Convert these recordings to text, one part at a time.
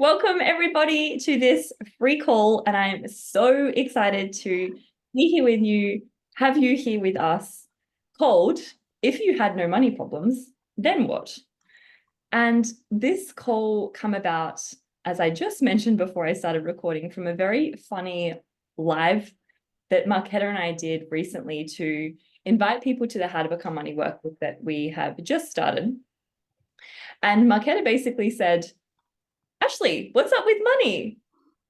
Welcome everybody to this free call, and I'm so excited to be here with you, have you here with us, called If You Had No Money Problems, Then What? And this call come about, as I just mentioned before I started recording, from a very funny live that Marketa and I did recently to invite people to the How to Become Money workbook that we have just started. And Marketa basically said, Ashlee, what's up with money?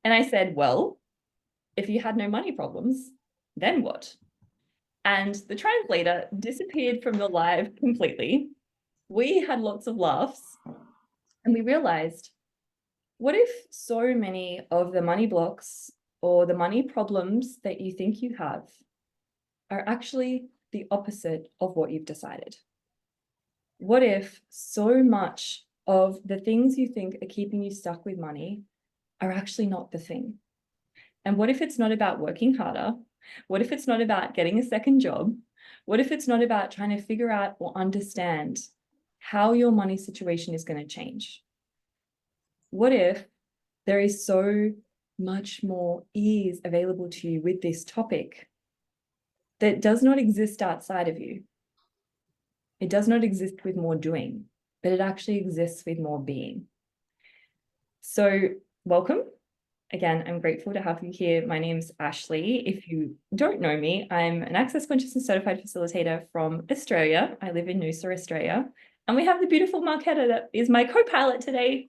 And I said, well, if you had no money problems, then what? And the translator disappeared from the live completely. We had lots of laughs and we realized, what if so many of the money blocks or the money problems that you think you have are actually the opposite of what you've decided? What if so much of the things you think are keeping you stuck with money are actually not the thing? And what if it's not about working harder? What if it's not about getting a second job? What if it's not about trying to figure out or understand how your money situation is going to change? What if there is so much more ease available to you with this topic that does not exist outside of you? It does not exist with more doing, but it actually exists with more being. So welcome. Again, I'm grateful to have you here. My name's Ashlee. If you don't know me, I'm an Access Consciousness Certified Facilitator from Australia. I live in Noosa, Australia. And we have the beautiful Marketa that is my co-pilot today.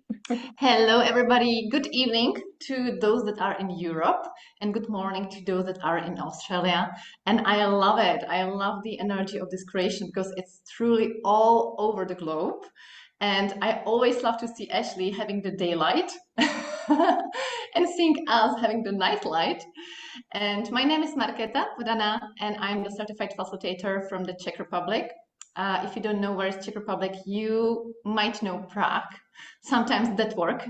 Hello, everybody. Good evening to those that are in Europe, and good morning to those that are in Australia. And I love it. I love the energy of this creation because it's truly all over the globe. And I always love to see Ashlee having the daylight and seeing us having the nightlight. And my name is Marketa, and I'm the certified facilitator from the Czech Republic. If you don't know where is Czech Republic, you might know Prague. Sometimes that work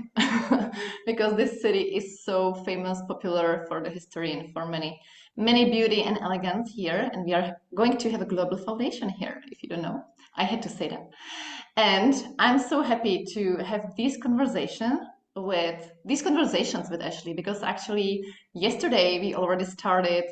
because this city is so famous, popular for the history and for many beauty and elegance here. And we are going to have a global foundation here, if you don't know. I had to say that. And I'm so happy to have these conversations with Ashlee, because actually yesterday we already started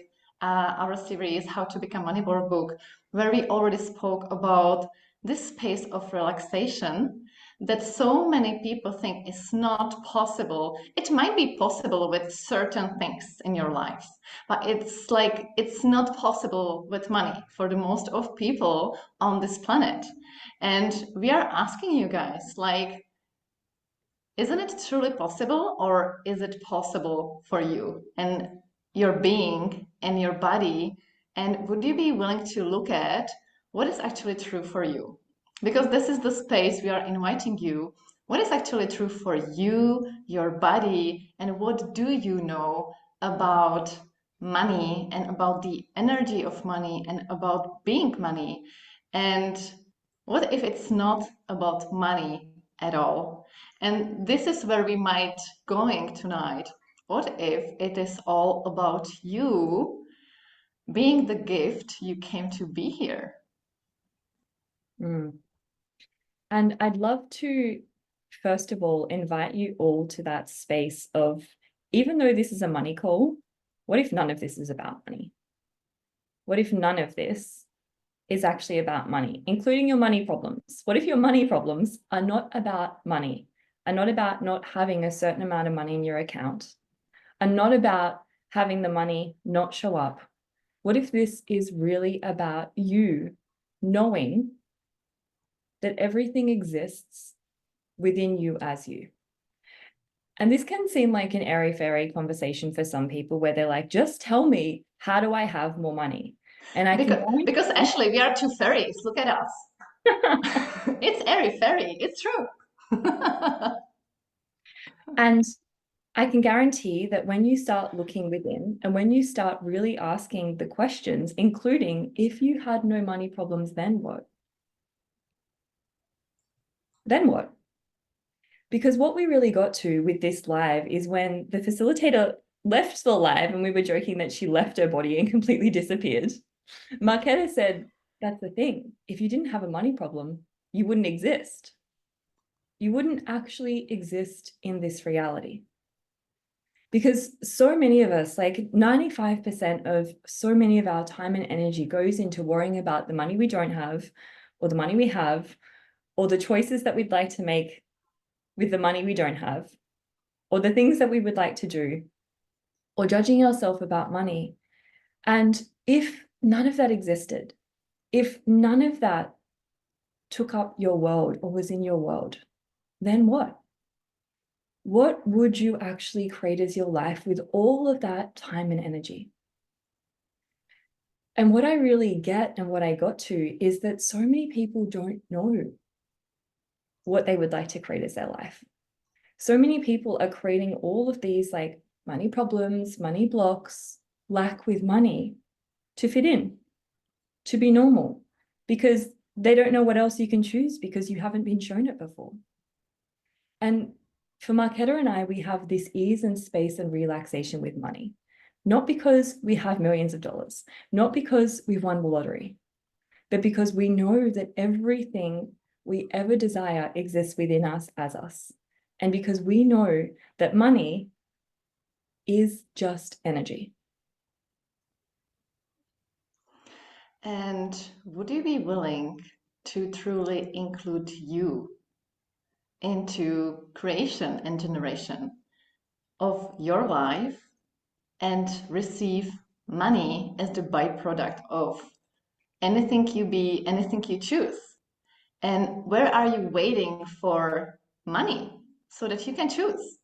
our series How to Become Money Workbook, where we already spoke about this space of relaxation that so many people think is not possible. It might be possible with certain things in your life, but it's not possible with money for the most of people on this planet. And we are asking you guys, isn't it truly possible, or is it possible for you and your being and your body? And would you be willing to look at what is actually true for you? Because this is the space we are inviting you. What is actually true for you, your body, and what do you know about money and about the energy of money and about being money? And what if it's not about money at all? And this is where we might going tonight. What if it is all about you being the gift you came to be here? Mm. And I'd love to, first of all, invite you all to that space of, even though this is a money call, what if none of this is about money? What if none of this is actually about money, including your money problems? What if your money problems are not about money, are not about not having a certain amount of money in your account, are not about having the money not show up? What if this is really about you knowing that everything exists within you as you? And this can seem like an airy-fairy conversation for some people where they're like, just tell me, how do I have more money? And I can Because Ashlee, we are two fairies. Look at us. It's airy fairy. It's true. And I can guarantee that when you start looking within and when you start really asking the questions, including, if you had no money problems, then what? Then what? Because what we really got to with this live is when the facilitator left the live, and we were joking that she left her body and completely disappeared. Marketa said, that's the thing. If you didn't have a money problem, you wouldn't exist. you wouldn't actually exist in this reality. Because so many of us, like 95% of so many of our time and energy goes into worrying about the money we don't have, or the money we have, or the choices that we'd like to make with the money we don't have, or the things that we would like to do, or judging ourselves about money. And if none of that existed, if none of that took up your world or was in your world, then what? What would you actually create as your life with all of that time and energy? And what I really get and what I got to is that so many people don't know what they would like to create as their life. So many people are creating all of these like money problems, money blocks, lack with money to fit in, to be normal, because they don't know what else you can choose because you haven't been shown it before. And for Marketa and I, we have this ease and space and relaxation with money, not because we have millions of dollars, not because we've won the lottery, but because we know that everything we ever desire exists within us as us. And because we know that money is just energy. And would you be willing to truly include you into creation and generation of your life and receive money as the byproduct of anything you choose? And where are you waiting for money so that you can choose?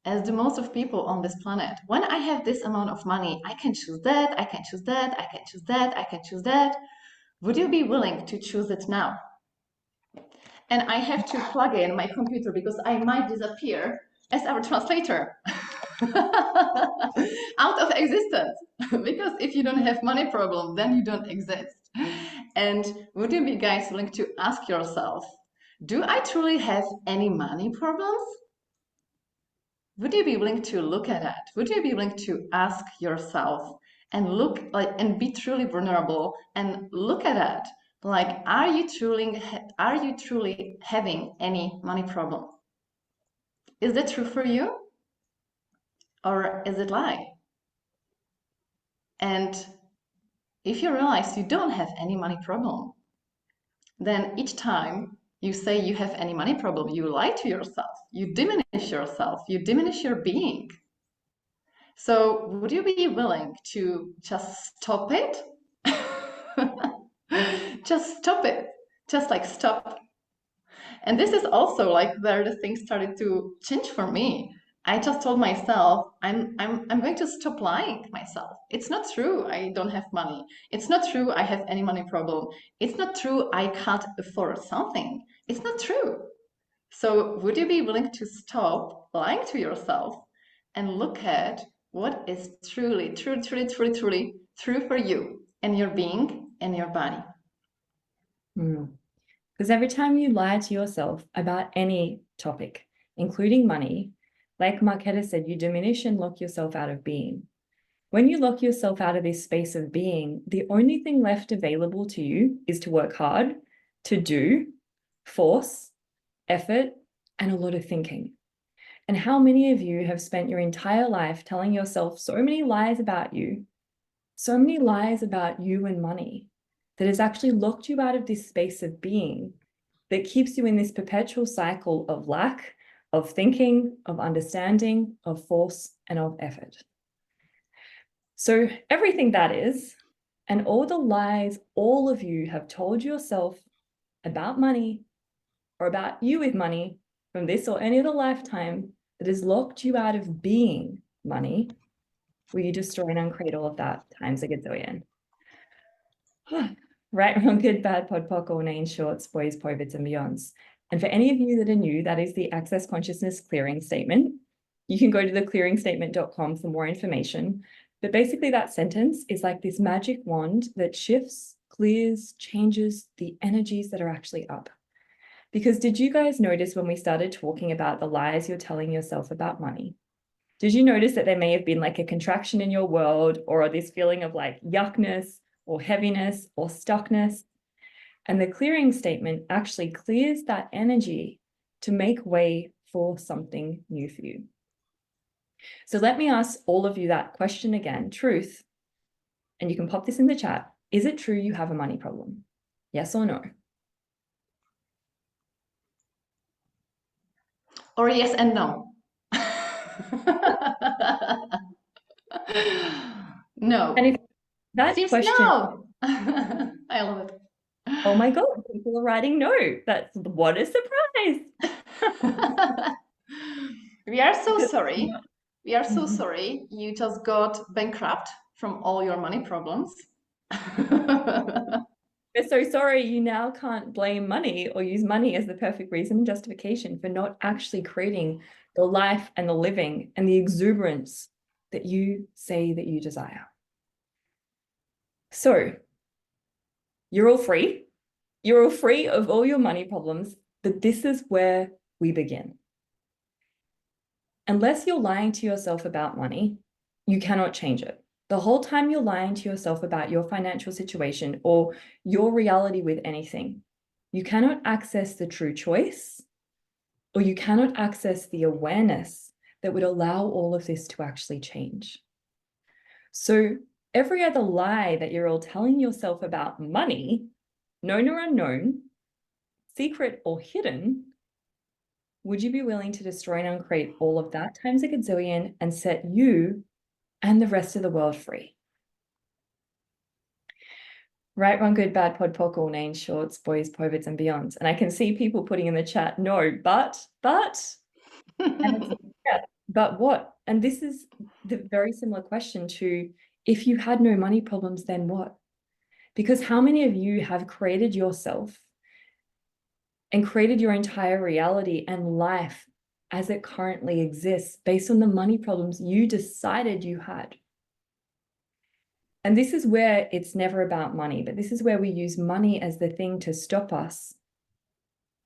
As the most of people on this planet, when I have this amount of money, I can choose that, I can choose that, I can choose that, I can choose that. Would you be willing to choose it now? And I have to plug in my computer because I might disappear as our translator out of existence. Because if you don't have money problem, then you don't exist. And would you be guys willing to ask yourself, do I truly have any money problems? Would you be willing to look at that? Would you be willing to ask yourself and look like and be truly vulnerable and look at that? Like, are you truly having any money problem? Is that true for you? Or is it lie? And if you realize you don't have any money problem, then each time you say you have any money problem, you lie to yourself, you diminish yourself, you diminish your being. So would you be willing to just stop it? Just stop it. Just like stop. And this is also like where the things started to change for me. I just told myself, I'm going to stop lying to myself. It's not true I don't have money. It's not true I have any money problem. It's not true I can't afford something. It's not true. So would you be willing to stop lying to yourself and look at what is truly true for you and your being and your body? Because every time you lie to yourself about any topic, including money, like Marketa said, you diminish and lock yourself out of being. When you lock yourself out of this space of being, the only thing left available to you is to work hard, to do, force, effort, and a lot of thinking. And how many of you have spent your entire life telling yourself so many lies about you, so many lies about you and money, that has actually locked you out of this space of being that keeps you in this perpetual cycle of lack, of thinking, of understanding, of force, and of effort. So everything that is, and all the lies all of you have told yourself about money or about you with money from this or any other lifetime that has locked you out of being money, will you destroy and uncreate all of that times a gazillion? Right, wrong, good, bad, pod, poc, all names, shorts, boys, povits, and beyonds. And for any of you that are new, that is the Access Consciousness Clearing Statement. You can go to theclearingstatement.com for more information. But basically that sentence is like this magic wand that shifts, clears, changes the energies that are actually up. Because did you guys notice when we started talking about the lies you're telling yourself about money? Did you notice that there may have been like a contraction in your world or this feeling of like yuckness or heaviness or stuckness? And the clearing statement actually clears that energy to make way for something new for you. So let me ask all of you that question again. Truth, and you can pop this in the chat. Is it true you have a money problem? Yes or no? Or yes and no. No. And if that Seems question, no. I love it. oh my God, people are writing no. That's what a surprise. We are so Because- sorry. We are so Mhm. sorry. You just got bankrupt from all your money problems. We're so sorry you now can't blame money or use money as the perfect reason and justification for not actually creating the life and the living and the exuberance that you say that you desire. So you're all free. You're all free of all your money problems, but this is where we begin. Unless you're lying to yourself about money, you cannot change it. The whole time you're lying to yourself about your financial situation or your reality with anything, you cannot access the true choice, or you cannot access the awareness that would allow all of this to actually change. So every other lie that you're all telling yourself about money, known or unknown, secret or hidden, would you be willing to destroy and uncreate all of that times a gazillion and set you and the rest of the world free? Right, wrong, good, bad, pod, poc, all names, shorts, boys, povits, and beyonds. And I can see people putting in the chat, no, but, and yeah, but what? And this is the very similar question to, if you had no money problems, then what? Because how many of you have created yourself and created your entire reality and life as it currently exists based on the money problems you decided you had? And this is where it's never about money, but this is where we use money as the thing to stop us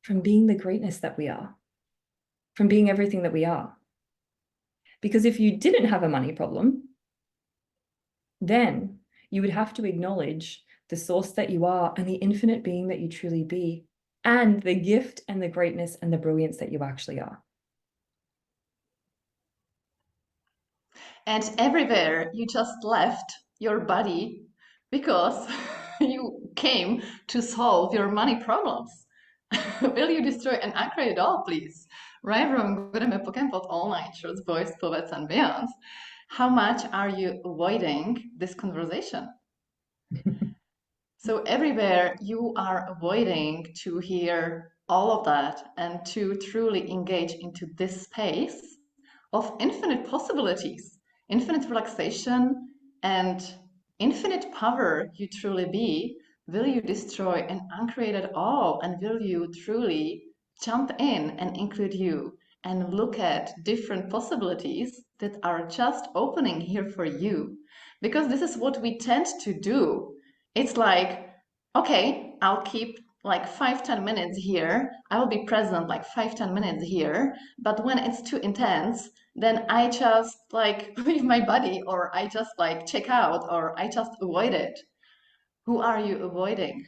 from being the greatness that we are, from being everything that we are. Because if you didn't have a money problem, then you would have to acknowledge the source that you are and the infinite being that you truly be, and the gift and the greatness and the brilliance that you actually are. And everywhere you just left your body because you came to solve your money problems. Will you destroy and uncreate it all, please? Right, wrong, good and bad, Pokemon, all night, shorts, boys, poets, and beyonds. How much are you avoiding this conversation? So everywhere you are avoiding to hear all of that and to truly engage into this space of infinite possibilities, infinite relaxation, and infinite power you truly be, will you destroy and uncreate it all? And will you truly jump in and include you and look at different possibilities that are just opening here for you? Because this is what we tend to do. It's like, okay, I'll keep like 5-10 minutes here. I will be present like 5-10 minutes here. But when it's too intense, then I just like leave my body, or I just like check out, or I just avoid it. Who are you avoiding?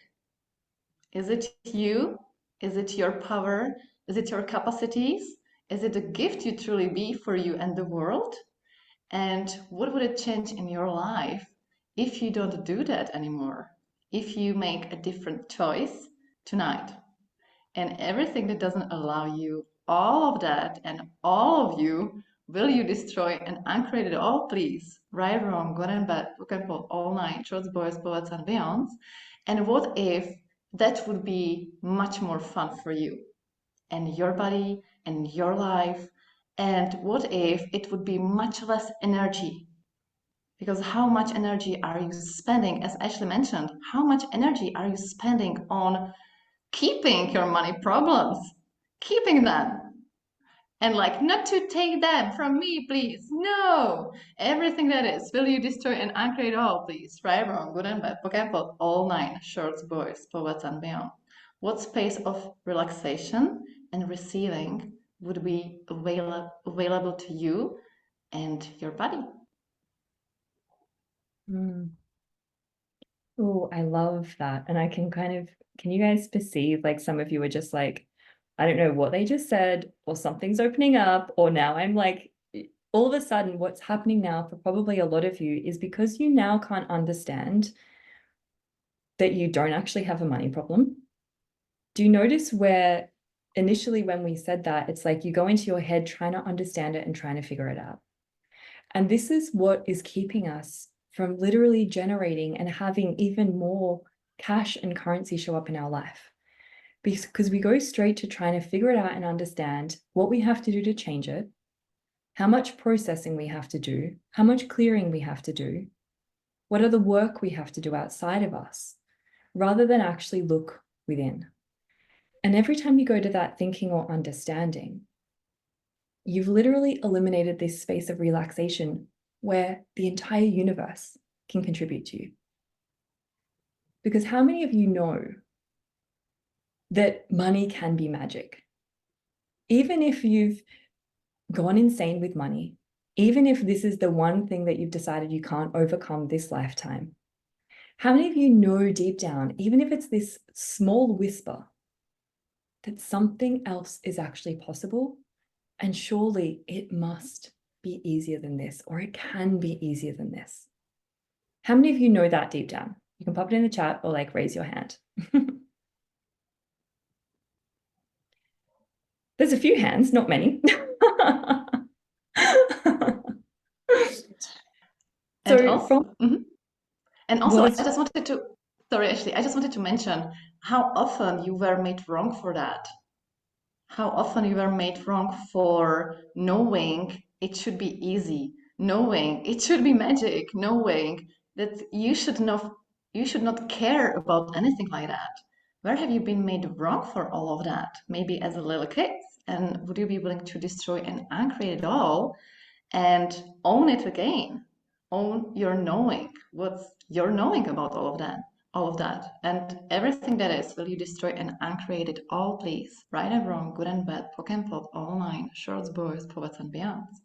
Is it you? Is it your power? Is it your capacities? Is it a gift you truly be for you and the world? And what would it change in your life if you don't do that anymore? If you make a different choice tonight? And everything that doesn't allow you all of that and all of you, will you destroy and uncreate it all, please? Right, wrong, good and bad, book and pull, all night, shorts, boys, poets, and beyonds. And what if that would be much more fun for you and your body and your life? And what if it would be much less energy? Because how much energy are you spending, as Ashlee mentioned, how much energy are you spending on keeping your money problems, keeping them, and like, not to take them from me, please. No, everything that is, will you destroy and uncreate all, please? Right, wrong, good and bad, Pokemon, all nine, shorts, boys, poets, and beyond. What space of relaxation and receiving would be available to you and your body? Mm. Oh, I love that. And I can can you guys perceive like some of you are just like, I don't know what they just said, or something's opening up, or now I'm like, all of a sudden, what's happening now for probably a lot of you is because you now can't understand that you don't actually have a money problem. Do you notice where initially when we said that, it's like you go into your head trying to understand it and trying to figure it out. And this is what is keeping us from literally generating and having even more cash and currency show up in our life. Because we go straight to trying to figure it out and understand what we have to do to change it, how much processing we have to do, how much clearing we have to do, what are the work we have to do outside of us, rather than actually look within. And every time you go to that thinking or understanding, you've literally eliminated this space of relaxation where the entire universe can contribute to you. Because how many of you know that money can be magic? Even if you've gone insane with money, even if this is the one thing that you've decided you can't overcome this lifetime, how many of you know deep down, even if it's this small whisper, that something else is actually possible? And surely it must be easier than this, or it can be easier than this. How many of you know that deep down? You can pop it in the chat or like raise your hand. There's a few hands, not many. And So also, and also, I was just wanted to, sorry, Ashley, I just wanted to mention how often you were made wrong for that. How often you were made wrong for knowing it should be easy, knowing it should be magic, knowing that you should not care about anything like that. Where have you been made wrong for all of that? Maybe as a little kid, and would you be willing to destroy and uncreate it all and own it again? Own your knowing. What's your knowing about all of that? All of that. And everything that is, will you destroy and uncreate it all, please? Right and wrong, good and bad, POC and POC, all nine, shorts, boys, poets, and beyonds.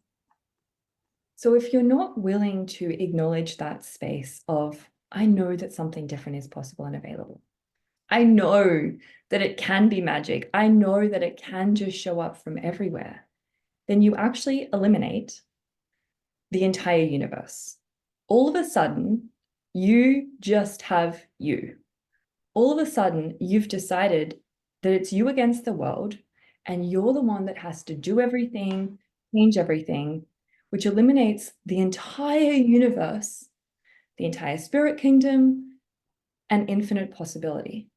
so if you're not willing to acknowledge that space of, I know that something different is possible and available. I know that it can be magic. I know that it can just show up from everywhere. Then you actually eliminate the entire universe. All of a sudden, you just have you. All of a sudden, you've decided that it's you against the world, and you're the one that has to do everything, change everything, which eliminates the entire universe, the entire spirit kingdom, and infinite possibility.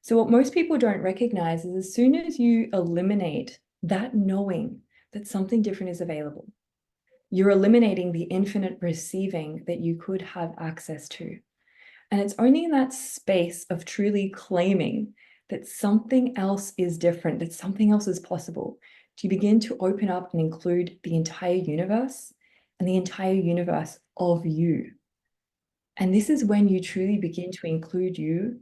So, what most people don't recognize is as soon as you eliminate that knowing that something different is available, you're eliminating the infinite receiving that you could have access to. And it's only in that space of truly claiming that something else is different, that something else is possible, do you begin to open up and include the entire universe and the entire universe of you. And this is when you truly begin to include you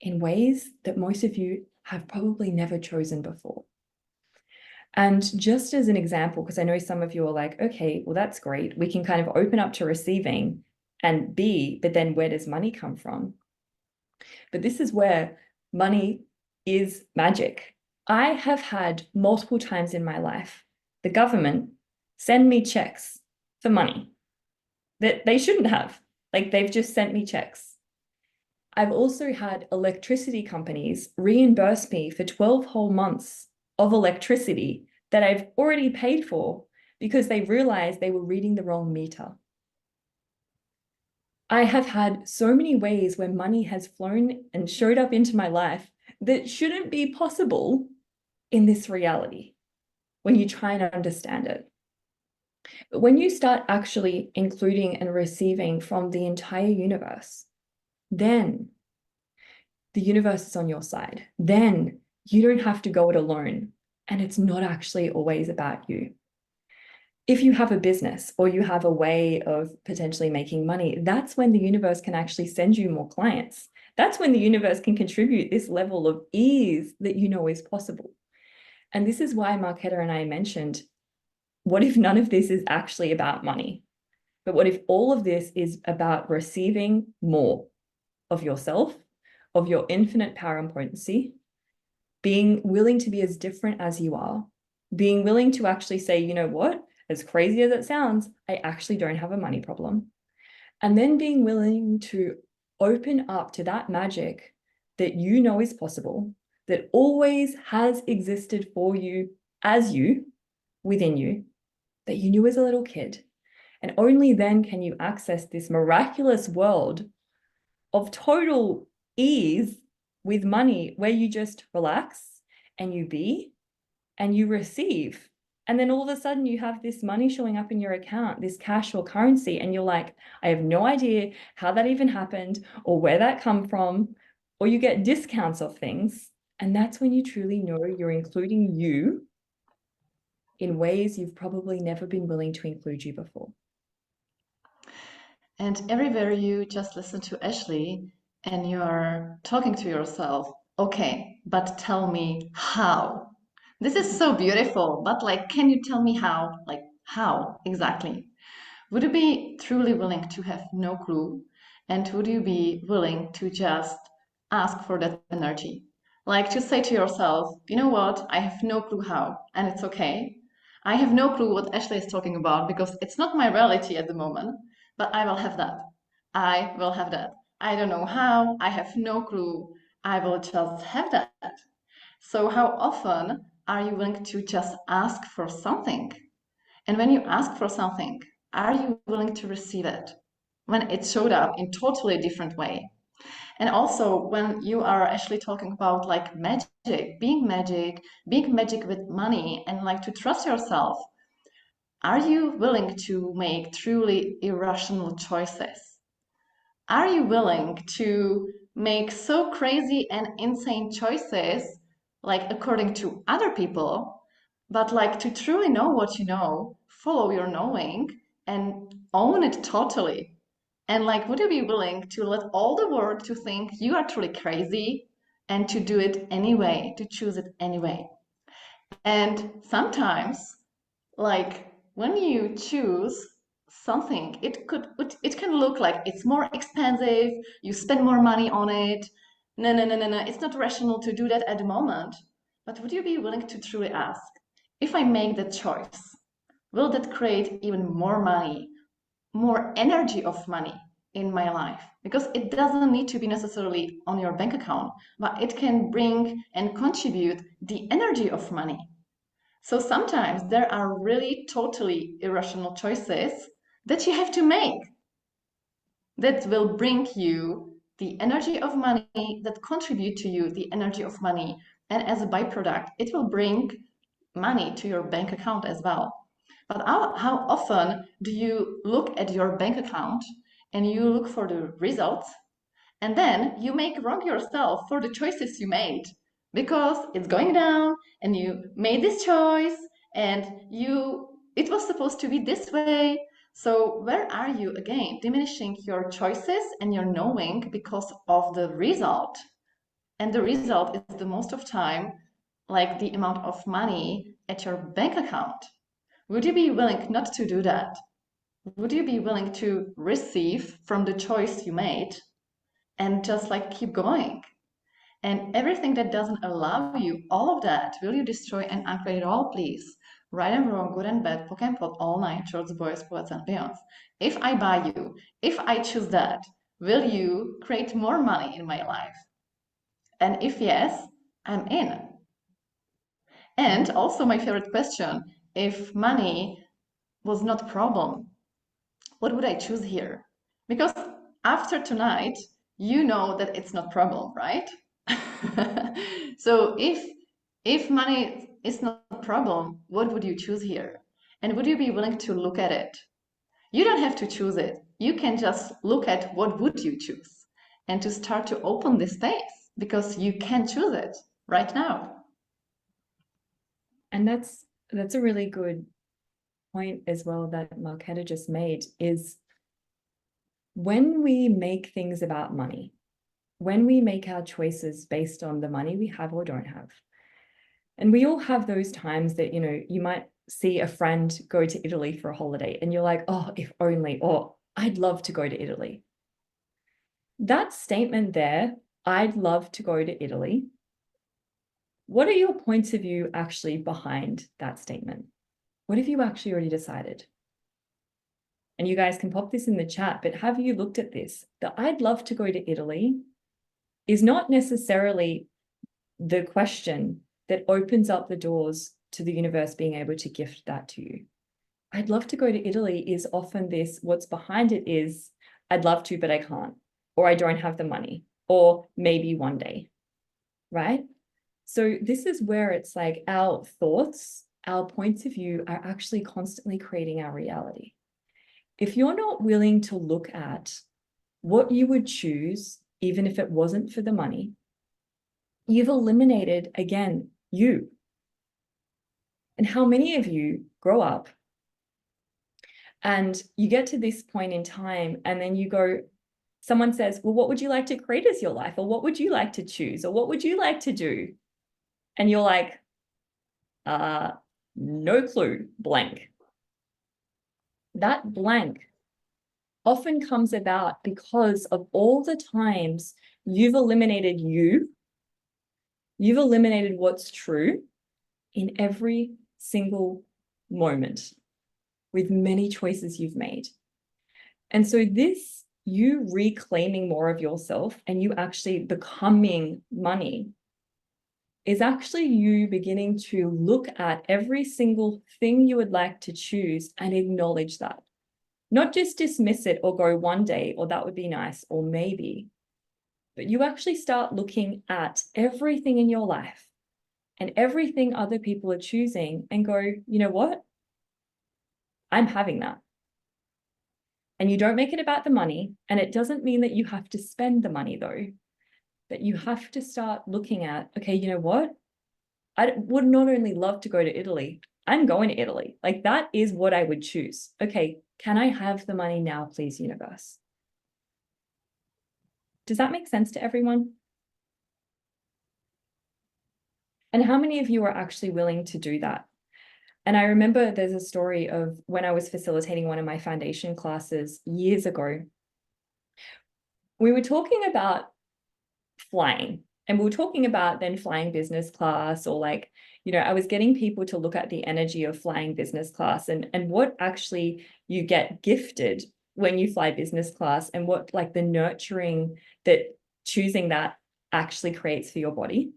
in ways that most of you have probably never chosen before. And just as an example, because I know some of you are like, okay, well, that's great. We can kind of open up to receiving and be, but then where does money come from? But this is where money is magic. I have had multiple times in my life the government send me checks for money that they shouldn't have. Like they've just sent me checks. I've also had electricity companies reimburse me for 12 whole months of electricity that I've already paid for because they realized they were reading the wrong meter. I have had so many ways where money has flown and showed up into my life that shouldn't be possible in this reality when you try and understand it. But when you start actually including and receiving from the entire universe, then the universe is on your side. Then you don't have to go it alone. And it's not actually always about you. If you have a business or you have a way of potentially making money, that's when the universe can actually send you more clients. That's when the universe can contribute this level of ease that you know is possible. And this is why Marketa and I mentioned, what if none of this is actually about money? But what if all of this is about receiving more? of yourself, of your infinite power and potency, being willing to be as different as you are, being willing to actually say, you know what, as crazy as it sounds, I actually don't have a money problem. And then being willing to open up to that magic that you know is possible, that always has existed for you as you, within you, that you knew as a little kid. And only then can you access this miraculous world of total ease with money, where you just relax and you be and you receive. And then all of a sudden you have this money showing up in your account, this cash or currency, and you're like, I have no idea how that even happened or where that come from, or you get discounts of things. And that's when you truly know you're including you in ways you've probably never been willing to include you before. And everywhere you just listen to Ashlee and you're talking to yourself, okay, but tell me how. This is so beautiful, but like, can you tell me how? Like, how exactly? Would you be truly willing to have no clue? And would you be willing to just ask for that energy? Like to say to yourself, you know what, I have no clue how, and it's okay. I have no clue what Ashlee is talking about because it's not my reality at the moment, but I will have that. I will have that. I don't know how, I have no clue. I will just have that. So, how often are you willing to just ask for something? And when you ask for something, are you willing to receive it when it showed up in totally different way? And also when you are actually talking about like being magic with money and like to trust yourself, are you willing to make truly irrational choices? Are you willing to make so crazy and insane choices, like according to other people, but like to truly know what you know, follow your knowing, and own it totally? And like, would you be willing to let all the world to think you are truly crazy and to do it anyway, to choose it anyway? And sometimes like when you choose something, it can look like it's more expensive, you spend more money on it. No, no, no, no, no. It's not rational to do that at the moment. But would you be willing to truly ask, if I make that choice, will that create even more money, more energy of money in my life? Because it doesn't need to be necessarily on your bank account, but it can bring and contribute the energy of money. So sometimes there are really totally irrational choices that you have to make that will bring you the energy of money, that contribute to you the energy of money. And as a byproduct, it will bring money to your bank account as well. But how often do you look at your bank account and you look for the results, and then you make wrong yourself for the choices you made because it's going down and you made this choice and it was supposed to be this way. So where are you again diminishing your choices and your knowing because of the result? And the result is the most of time like the amount of money at your bank account. Would you be willing not to do that? Would you be willing to receive from the choice you made and just like keep going? And everything that doesn't allow you, all of that, will you destroy and uncreate it all, please? Right and wrong, good and bad, poke and pot, all night, shorts, boys, poets, and beyonds. If I buy you, if I choose that, will you create more money in my life? And if yes, I'm in. And also my favorite question, if money was not a problem, what would I choose here? Because after tonight, you know that it's not problem, right? So if money is not a problem, what would you choose here? And would you be willing to look at it? You don't have to choose it. You can just look at what would you choose and to start to open this space because you can choose it right now. And that's a really good point as well that Marketa just made, is when we make things about money, when we make our choices based on the money we have or don't have. And we all have those times that, you might see a friend go to Italy for a holiday and you're like, oh, if only, or I'd love to go to Italy. That statement there, I'd love to go to Italy. What are your points of view actually behind that statement? What have you actually already decided? And you guys can pop this in the chat, but have you looked at this? The I'd love to go to Italy is not necessarily the question that opens up the doors to the universe being able to gift that to you. I'd love to go to Italy is often this, what's behind it is, I'd love to, but I can't, or I don't have the money, or maybe one day, right? So this is where it's like our thoughts, our points of view are actually constantly creating our reality. If you're not willing to look at what you would choose, even if it wasn't for the money, you've eliminated, again, you. And how many of you grow up and you get to this point in time and then you go, someone says, well, what would you like to create as your life? Or what would you like to choose? Or what would you like to do? And you're like, no clue, blank. That blank often comes about because of all the times you've eliminated you've eliminated what's true in every single moment with many choices you've made. And so this, you reclaiming more of yourself and you actually becoming money is actually you beginning to look at every single thing you would like to choose and acknowledge that. Not just dismiss it or go one day, or that would be nice, or maybe, but you actually start looking at everything in your life and everything other people are choosing and go, you know what? I'm having that. And you don't make it about the money. And it doesn't mean that you have to spend the money though, but you have to start looking at, okay, you know what? I would not only love to go to Italy, I'm going to Italy. Like that is what I would choose. Okay, can I have the money now, please, universe? Does that make sense to everyone? And how many of you are actually willing to do that? And I remember there's a story of when I was facilitating one of my foundation classes years ago. We were talking about flying, and we were talking about then flying business class, or like, you know, I was getting people to look at the energy of flying business class and what actually you get gifted when you fly business class, and what like the nurturing that choosing that actually creates for your body.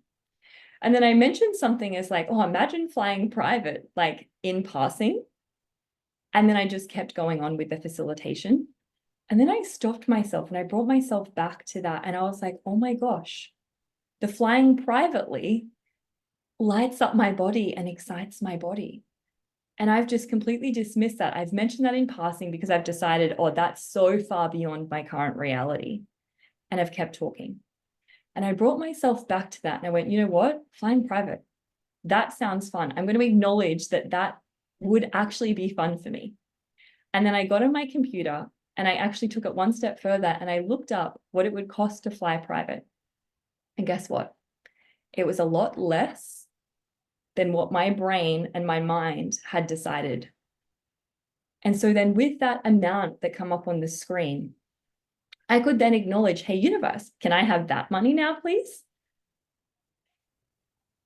And then I mentioned something as like, oh, imagine flying private, like in passing. And then I just kept going on with the facilitation. And then I stopped myself and I brought myself back to that. And I was like, oh my gosh, the flying privately lights up my body and excites my body. And I've just completely dismissed that. I've mentioned that in passing because I've decided, oh, that's so far beyond my current reality. And I've kept talking. And I brought myself back to that. And I went, you know what? Flying private. That sounds fun. I'm going to acknowledge that that would actually be fun for me. And then I got on my computer and I actually took it one step further and I looked up what it would cost to fly private. And guess what? It was a lot less than what my brain and my mind had decided. And so then with that amount that come up on the screen, I could then acknowledge, hey, universe, can I have that money now, please?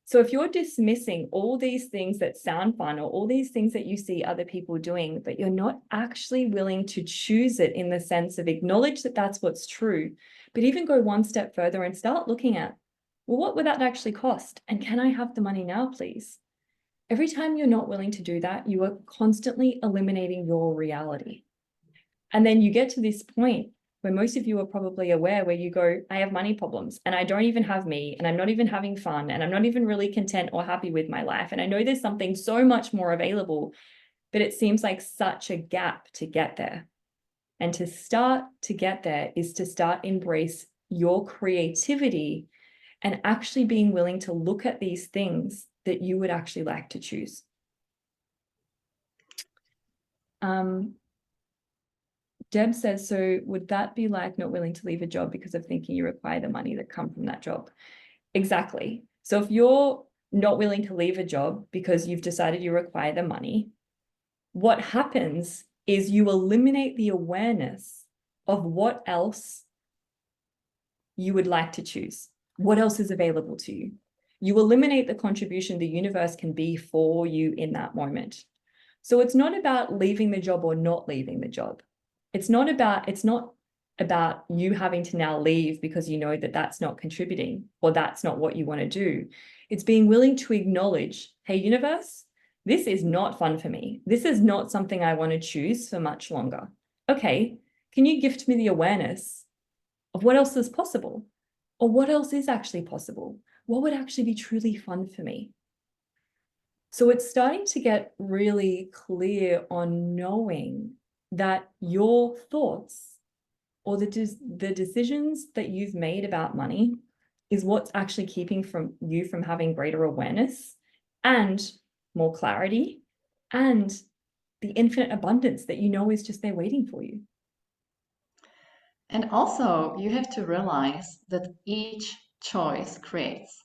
So if you're dismissing all these things that sound fun or all these things that you see other people doing, but you're not actually willing to choose it in the sense of acknowledge that that's what's true, but even go one step further and start looking at, well, what would that actually cost? And can I have the money now, please? Every time you're not willing to do that, you are constantly eliminating your reality. And then you get to this point where most of you are probably aware where you go, I have money problems and I don't even have me and I'm not even having fun and I'm not even really content or happy with my life. And I know there's something so much more available, but it seems like such a gap to get there. And to start to get there is to start embrace your creativity and actually being willing to look at these things that you would actually like to choose. Deb says, so would that be like not willing to leave a job because of thinking you require the money that come from that job? Exactly. So if you're not willing to leave a job because you've decided you require the money, what happens is you eliminate the awareness of what else you would like to choose. What else is available to you? You eliminate the contribution the universe can be for you in that moment. So it's not about leaving the job or not leaving the job. It's not about you having to now leave because you know that that's not contributing or that's not what you want to do. It's being willing to acknowledge, hey, universe, this is not fun for me. This is not something I want to choose for much longer. Okay, can you gift me the awareness of what else is possible? Or what else is actually possible? What would actually be truly fun for me? So it's starting to get really clear on knowing that your thoughts or the decisions that you've made about money is what's actually keeping you from having greater awareness and more clarity and the infinite abundance that you know is just there waiting for you. And also, you have to realize that each choice creates,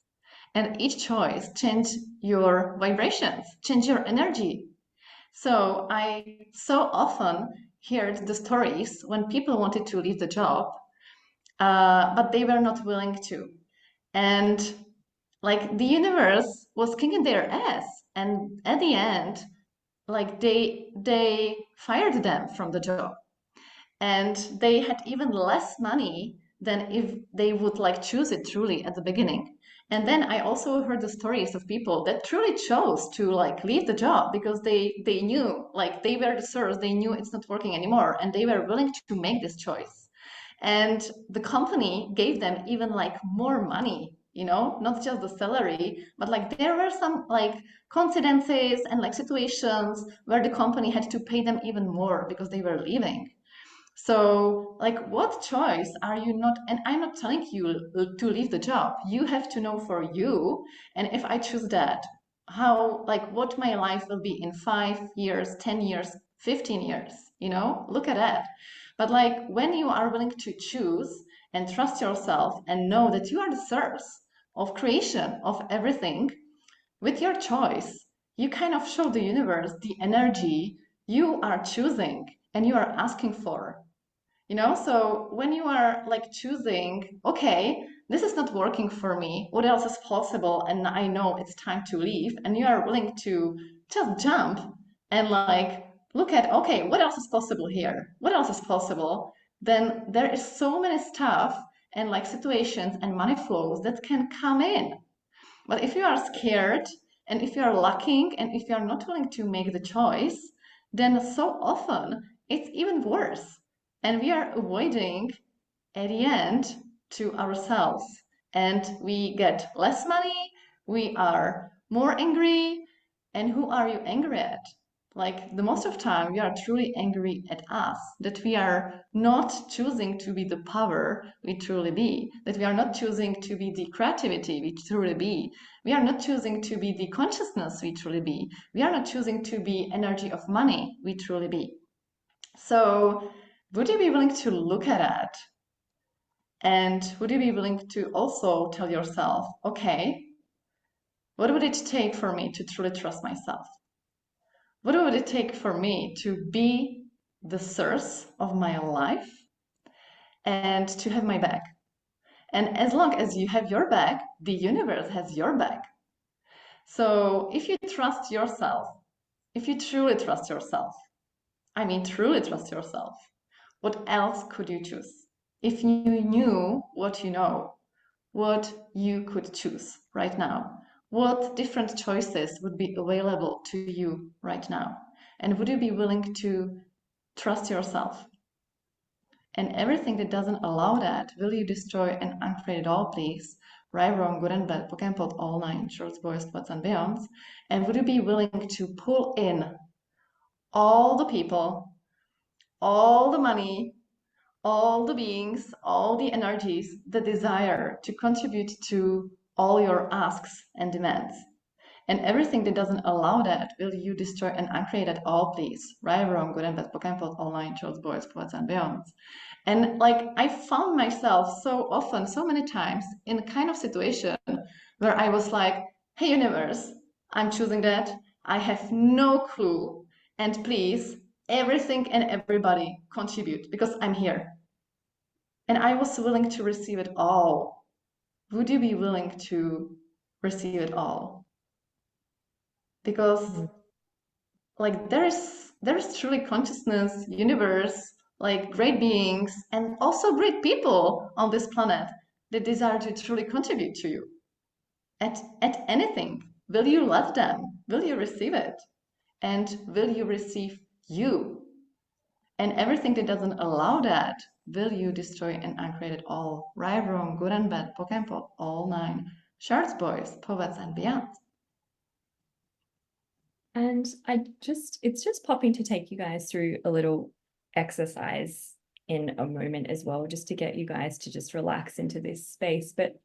and each choice changes your vibrations, change your energy. So I so often heard the stories when people wanted to leave the job, but they were not willing to. And like the universe was kicking their ass. And at the end, like they fired them from the job. And they had even less money than if they would like choose it truly at the beginning. And then I also heard the stories of people that truly chose to like leave the job because they knew like they were the source, they knew it's not working anymore, and they were willing to make this choice. And the company gave them even like more money, you know, not just the salary, but like there were some like coincidences and like situations where the company had to pay them even more because they were leaving. So, like, what choice are you not? And I'm not telling you to leave the job. You have to know for you. And if I choose that, how, like, what my life will be in 5 years, 10 years, 15 years, you know? Look at that. But, like, when you are willing to choose and trust yourself and know that you are the source of creation of everything, with your choice, you kind of show the universe the energy you are choosing and you are asking for. You know, so when you are like choosing, okay, this is not working for me, what else is possible? And I know it's time to leave, and you are willing to just jump and like look at, okay, what else is possible here? What else is possible? Then there is so many stuff and like situations and money flows that can come in. But if you are scared and if you are lacking and if you are not willing to make the choice, then so often it's even worse. And we are avoiding at the end to ourselves. And we get less money, we are more angry. And who are you angry at? Like the most of the time, we are truly angry at us, that we are not choosing to be the power we truly be, that we are not choosing to be the creativity we truly be, we are not choosing to be the consciousness we truly be, we are not choosing to be energy of money we truly be. So would you be willing to look at that? And would you be willing to also tell yourself, okay, what would it take for me to truly trust myself? What would it take for me to be the source of my life and to have my back? And as long as you have your back, the universe has your back. So if you trust yourself, if you truly trust yourself, I mean truly trust yourself, what else could you choose? If you knew what you know, what you could choose right now, what different choices would be available to you right now? And would you be willing to trust yourself? And everything that doesn't allow that, will you destroy and uncreate it all, please? Right, wrong, good and bad, Pokemon pot, all nine, shorts, boys, spots, and beyonds. And would you be willing to pull in all the people, all the money, all the beings, all the energies, the desire to contribute to all your asks and demands? And everything that doesn't allow that, will you destroy and uncreate it all, please? Right, wrong, good and bad, Pokemon pot, all nine, shorts, boys, spots, and beyonds. And like I found myself so often, so many times in a kind of situation where I was like, hey, universe, I'm choosing that. I have no clue. And please, everything and everybody contribute because I'm here. And I was willing to receive it all. Would you be willing to receive it all? Because Mm. like there's truly consciousness, universe, like great beings and also great people on this planet that desire to truly contribute to you at anything. Will you let them? Will you receive it? And will you receive you? And everything that doesn't allow that, will you destroy and uncreate it all? Right, wrong, good and bad, poke and pop, all nine. Shorts, boys, poets, and beyond. And it's just popping to take you guys through a little exercise in a moment as well, just to get you guys to just relax into this space. But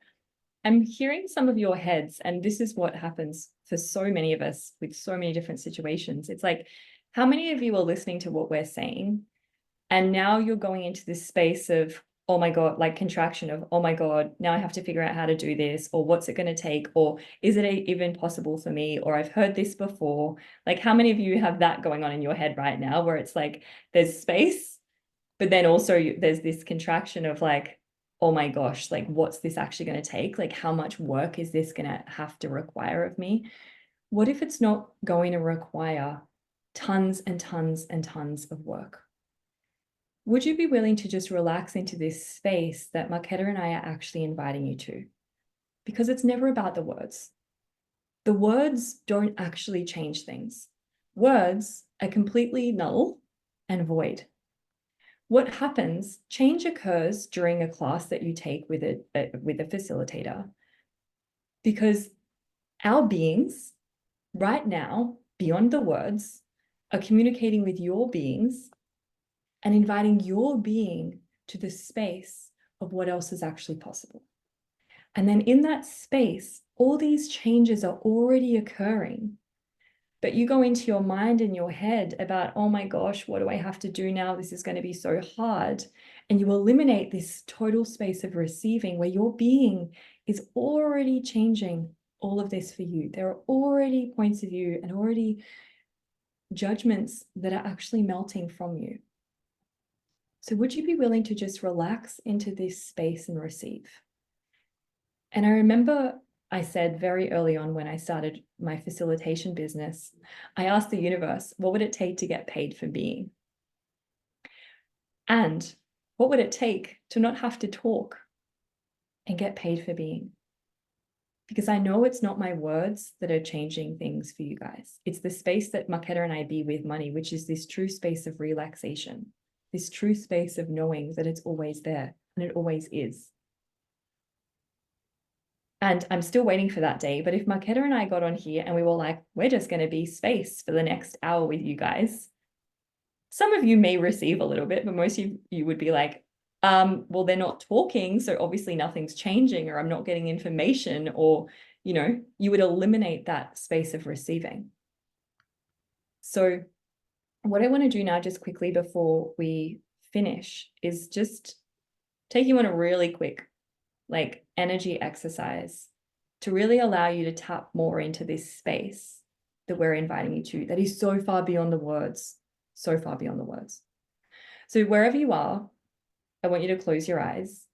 I'm hearing some of your heads, and this is what happens for so many of us with so many different situations. It's like, how many of you are listening to what we're saying? And now you're going into this space of, oh my God, like contraction of, oh my God, now I have to figure out how to do this, or what's it going to take, or is it even possible for me, or I've heard this before. Like, how many of you have that going on in your head right now, where it's like there's space, but then also there's this contraction of like, oh my gosh, like what's this actually going to take? Like, how much work is this going to have to require of me? What if it's not going to require tons and tons and tons of work? Would you be willing to just relax into this space that Marketa and I are actually inviting you to? Because it's never about the words. The words don't actually change things. Words are completely null and void. What happens, change occurs during a class that you take with a facilitator, because our beings right now, beyond the words, are communicating with your beings and inviting your being to the space of what else is actually possible. And then in that space, all these changes are already occurring. But you go into your mind and your head about, oh my gosh, what do I have to do now? This is going to be so hard. And you eliminate this total space of receiving where your being is already changing all of this for you. There are already points of view and already judgments that are actually melting from you. So would you be willing to just relax into this space and receive? And I remember I said very early on when I started my facilitation business, I asked the universe, what would it take to get paid for being? And what would it take to not have to talk and get paid for being? Because I know it's not my words that are changing things for you guys. It's the space that Marketa and I be with money, which is this true space of relaxation, this true space of knowing that it's always there and it always is. And I'm still waiting for that day. But if Marketa and I got on here and we were like, we're just going to be space for the next hour with you guys, some of you may receive a little bit, but most of you would be like, well, they're not talking, so obviously nothing's changing, or I'm not getting information, or, you would eliminate that space of receiving. So what I want to do now, just quickly before we finish, is just take you on a really quick, like, energy exercise to really allow you to tap more into this space that we're inviting you to, that is so far beyond the words, so far beyond the words. So wherever you are, I want you to close your eyes.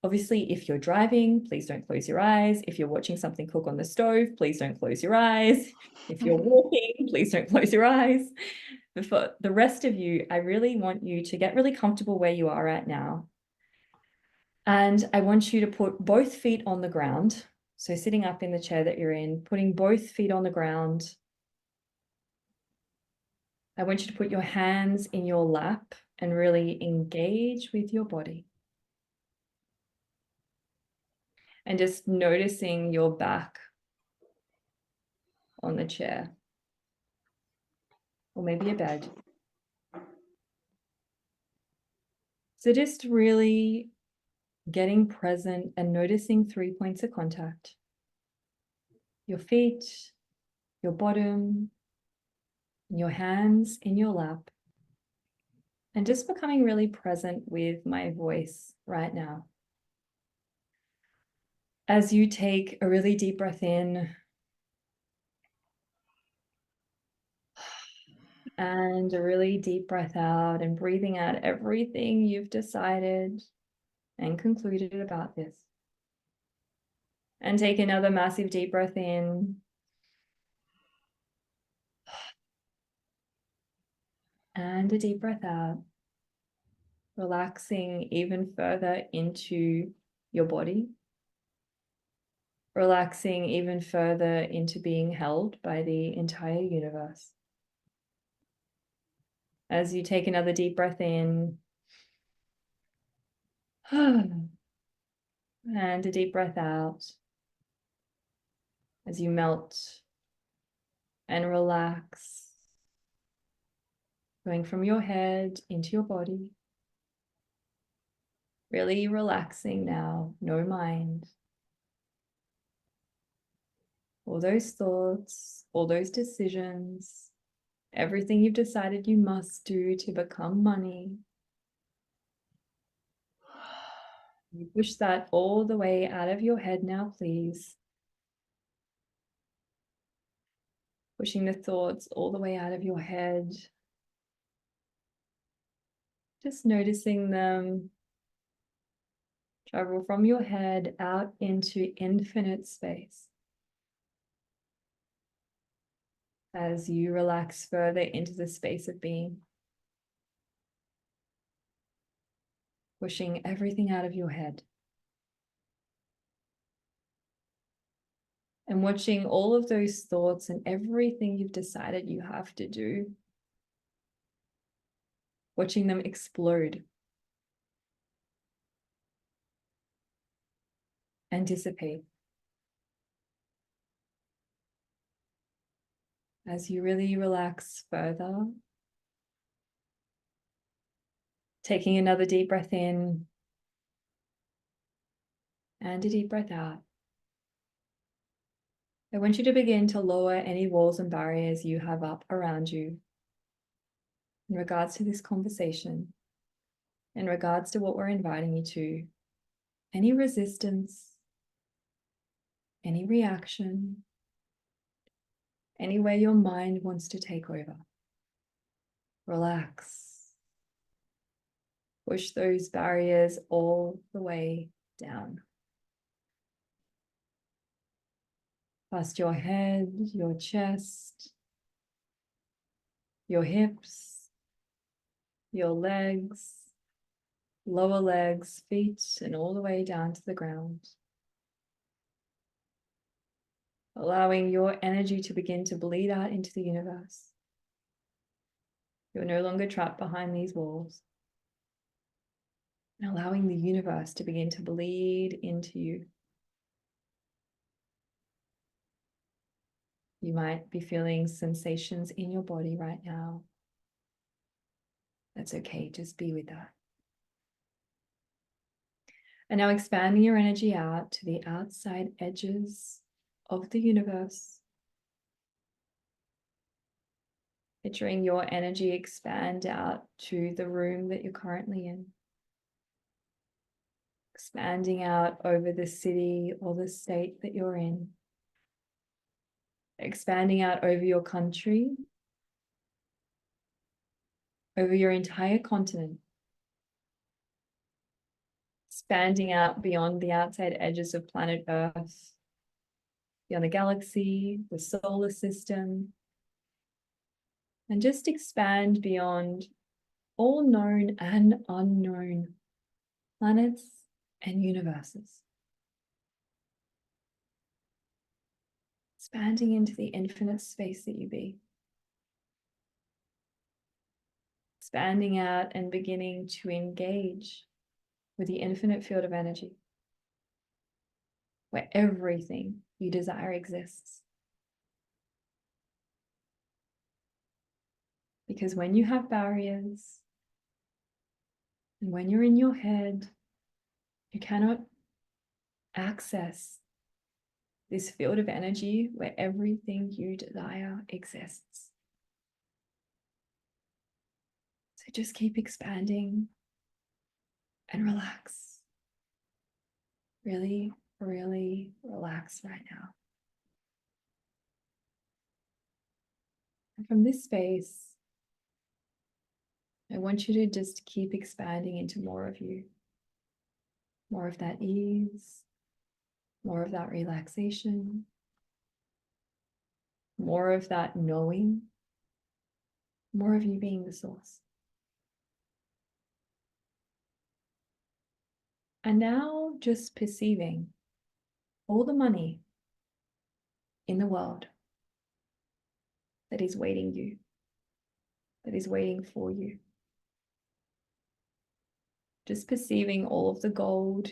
Obviously, if you're driving, please don't close your eyes. If you're watching something cook on the stove, please don't close your eyes. If you're walking, please don't close your eyes. But for the rest of you, I really want you to get really comfortable where you are right now. And I want you to put both feet on the ground. So sitting up in the chair that you're in, putting both feet on the ground. I want you to put your hands in your lap and really engage with your body. And just noticing your back on the chair, or maybe a bed. So just really getting present and noticing 3 points of contact: your feet, your bottom, your hands in your lap, and just becoming really present with my voice right now. As you take a really deep breath in and a really deep breath out, and breathing out everything you've decided and concluded about this. And take another massive deep breath in. And a deep breath out. Relaxing even further into your body. Relaxing even further into being held by the entire universe. As you take another deep breath in. And a deep breath out. As you melt and relax. Going from your head into your body. Really relaxing now, no mind. All those thoughts, all those decisions, everything you've decided you must do to become money. You push that all the way out of your head now, please. Pushing the thoughts all the way out of your head. Just noticing them travel from your head out into infinite space. As you relax further into the space of being. Pushing everything out of your head. And watching all of those thoughts and everything you've decided you have to do. Watching them explode. And dissipate. As you really relax further. Taking another deep breath in. And a deep breath out. I want you to begin to lower any walls and barriers you have up around you in regards to this conversation, in regards to what we're inviting you to, any resistance, any reaction, any way your mind wants to take over. Relax. Push those barriers all the way down. Past your head, your chest, your hips, your legs, lower legs, feet, and all the way down to the ground. Allowing your energy to begin to bleed out into the universe. You're no longer trapped behind these walls. And allowing the universe to begin to bleed into you. You might be feeling sensations in your body right now. That's okay, just be with that. And now expanding your energy out to the outside edges of the universe. Picturing your energy expand out to the room that you're currently in. Expanding out over the city or the state that you're in. Expanding out over your country, over your entire continent. Expanding out beyond the outside edges of planet Earth, beyond the galaxy, the solar system, and just expand beyond all known and unknown planets and universes. Expanding into the infinite space that you be. Expanding out and beginning to engage with the infinite field of energy, where everything you desire exists. Because when you have barriers, and when you're in your head, you cannot access this field of energy where everything you desire exists. So just keep expanding and relax. Really, really relax right now. And from this space, I want you to just keep expanding into more of you. more of that ease, more of that relaxation, more of that knowing, more of you being the source. And now just perceiving all the money in the world that is waiting you, that is waiting for you. Just perceiving all of the gold,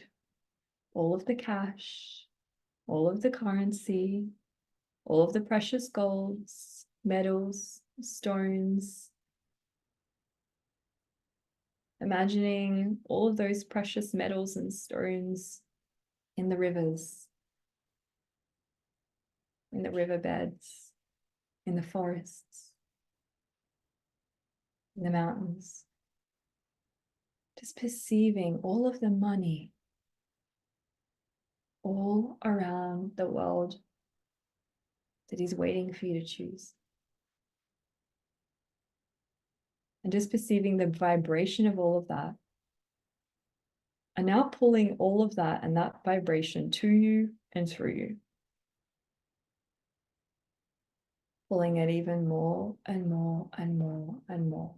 all of the cash, all of the currency, all of the precious golds, metals, stones. Imagining all of those precious metals and stones in the rivers, in the riverbeds, in the forests, in the mountains. Just perceiving all of the money all around the world that is waiting for you to choose. And just perceiving the vibration of all of that. And now pulling all of that and that vibration to you and through you. Pulling it even more and more and more and more.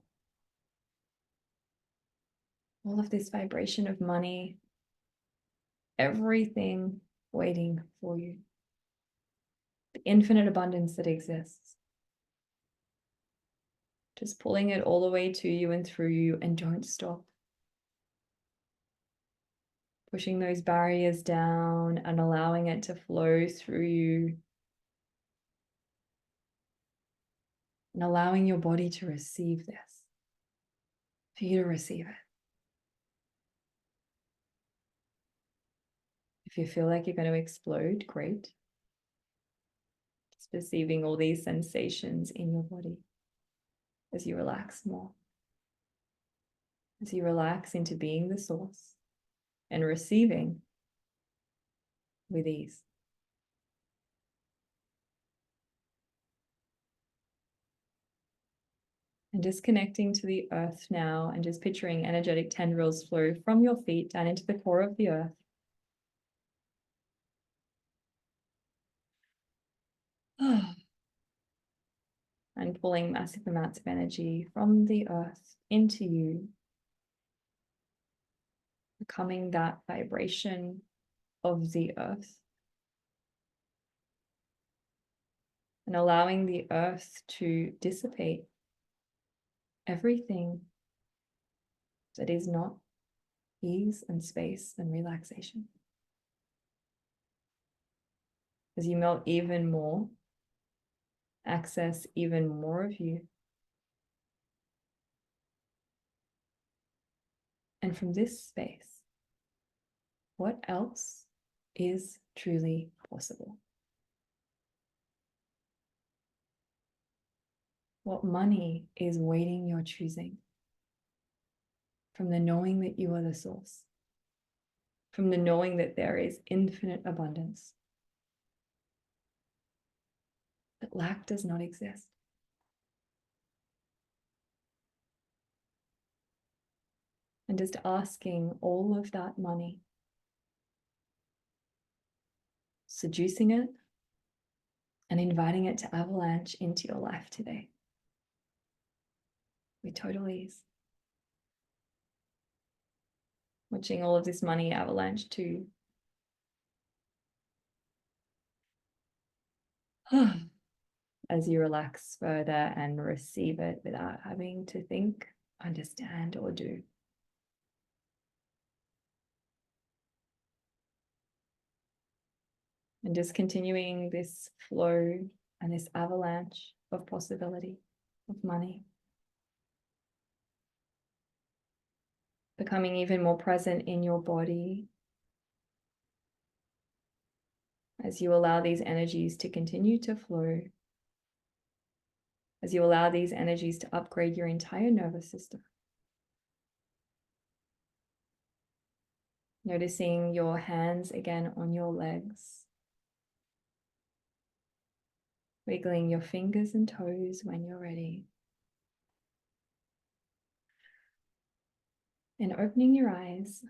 All of this vibration of money, everything waiting for you. The infinite abundance that exists. Just pulling it all the way to you and through you, and don't stop. Pushing those barriers down and allowing it to flow through you. And allowing your body to receive this. For you to receive it. If you feel like you're going to explode, great. Just perceiving all these sensations in your body as you relax more. As you relax into being the source and receiving with ease. And just connecting to the earth now and just picturing energetic tendrils flow from your feet down into the core of the earth. And pulling massive amounts of energy from the earth into you, becoming that vibration of the earth, and allowing the earth to dissipate everything that is not ease and space and relaxation. As you melt even more, access even more of you. And from this space, what else is truly possible? What money is waiting your choosing? From the knowing that you are the source. From the knowing that there is infinite abundance. That lack does not exist. And just asking all of that money, seducing it, and inviting it to avalanche into your life today. With total ease. Watching all of this money avalanche to as you relax further and receive it without having to think, understand, or do. And just continuing this flow and this avalanche of possibility, of money. Becoming even more present in your body as you allow these energies to continue to flow, as you allow these energies to upgrade your entire nervous system. Noticing your hands again on your legs. Wiggling your fingers and toes when you're ready. And opening your eyes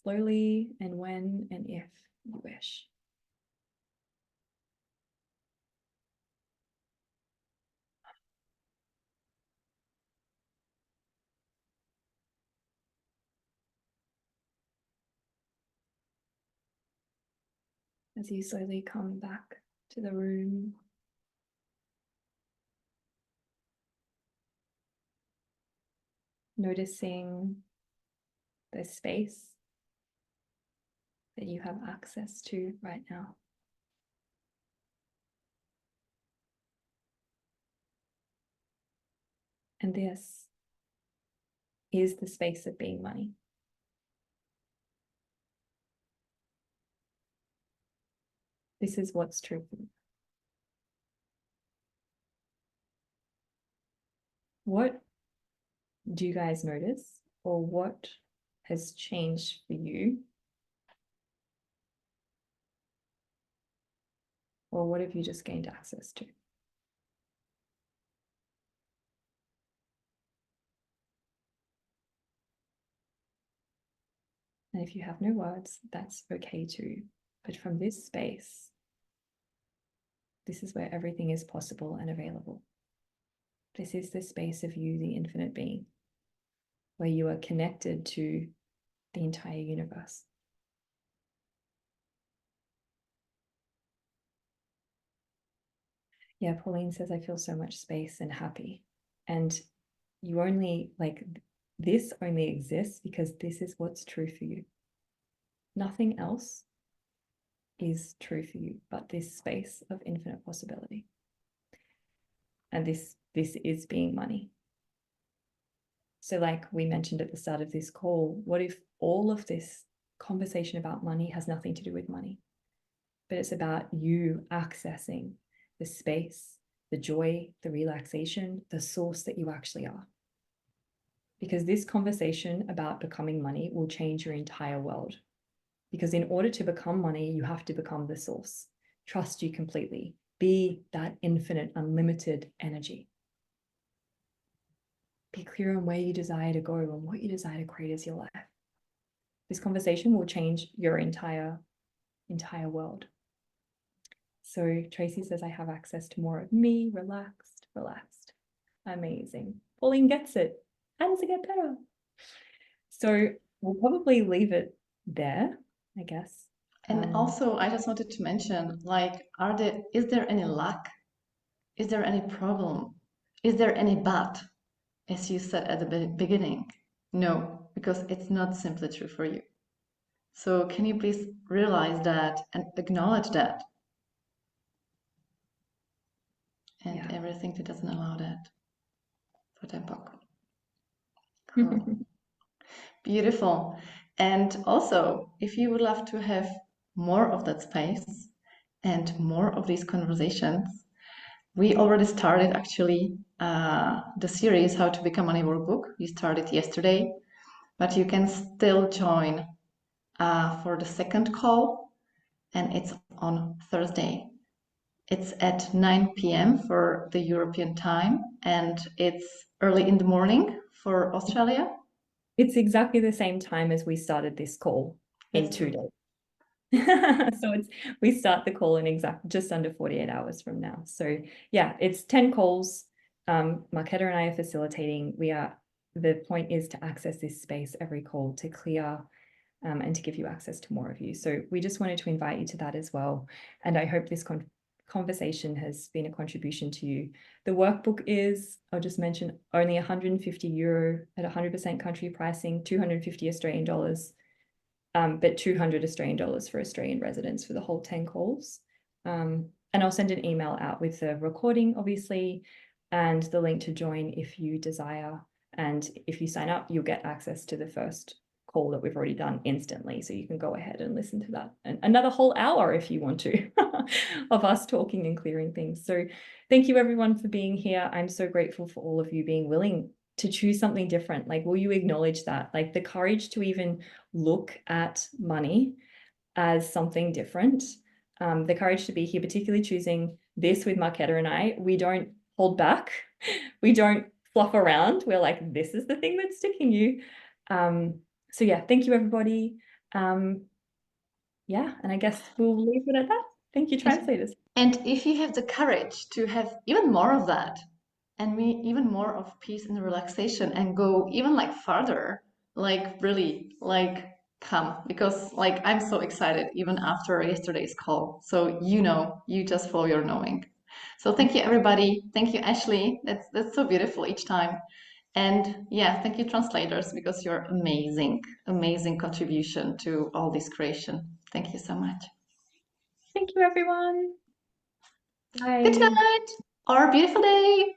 slowly and when and if you wish. As you slowly come back to the room, noticing the space that you have access to right now. And this is the space of being money. This is what's true for you. What do you guys notice, or what has changed for you? Or what have you just gained access to? And if you have no words, that's okay too. But from this space, this is where everything is possible and available. This is the space of you, the infinite being, where you are connected to the entire universe. Yeah, Pauline says, I feel so much space and happy. And you only, like, this only exists because this is what's true for you. Nothing else is true for you but this space of infinite possibility. And this is being money. So like we mentioned at the start of this call, what if all of this conversation about money has nothing to do with money, but it's about you accessing the space, the joy, the relaxation, the source that you actually are. Because this conversation about becoming money will change your entire world. Because in order to become money, you have to become the source. Trust you completely. Be that infinite, unlimited energy. Be clear on where you desire to go and what you desire to create as your life. This conversation will change your entire world. So Tracy says, I have access to more of me, relaxed. Amazing. Pauline gets it. How does it get better? So we'll probably leave it there, I guess. And also, I just wanted to mention, like, is there any lack? Is there any problem? Is there any but, as you said at the beginning? No, because it's not simply true for you. So can you please realize that and acknowledge that? And everything that doesn't allow that. For Tempok. Cool. Beautiful. And also, if you would love to have more of that space and more of these conversations, we already started actually the series How to Become Money Workbook. We started yesterday, but you can still join for the second call, and it's on Thursday. It's at 9 p.m. for the European time, and it's early in the morning for Australia. It's exactly the same time as we started this call in 2 days. So we start the call in just under 48 hours from now. So yeah, it's 10 calls. Marketa and I are facilitating. The point is to access this space every call to clear and to give you access to more of you. So we just wanted to invite you to that as well. And I hope this conversation has been a contribution to you. The workbook is, I'll just mention, only €150 at 100% country pricing, 250 Australian dollars. But 200 Australian dollars for Australian residents for the whole 10 calls. And I'll send an email out with the recording, obviously, and the link to join if you desire. And if you sign up, you'll get access to the first call that we've already done instantly. So you can go ahead and listen to that. And another whole hour if you want to of us talking and clearing things. So thank you everyone for being here. I'm so grateful for all of you being willing to choose something different. Like, will you acknowledge that? Like the courage to even look at money as something different. The courage to be here, particularly choosing this with Marketa and I. We don't hold back. We don't fluff around. We're like, this is the thing that's sticking you. So yeah, thank you everybody. Yeah, and I guess we'll leave it at that. Thank you, translators. And if you have the courage to have even more of that, and even more of peace and relaxation, and go even like farther, like really, like come, because like I'm so excited even after yesterday's call. So you just follow your knowing. So thank you everybody. Thank you, Ashlee. That's so beautiful each time. And yeah, thank you translators, because you're amazing, amazing contribution to all this creation. Thank you so much. Thank you, everyone. Good Bye. night or beautiful day.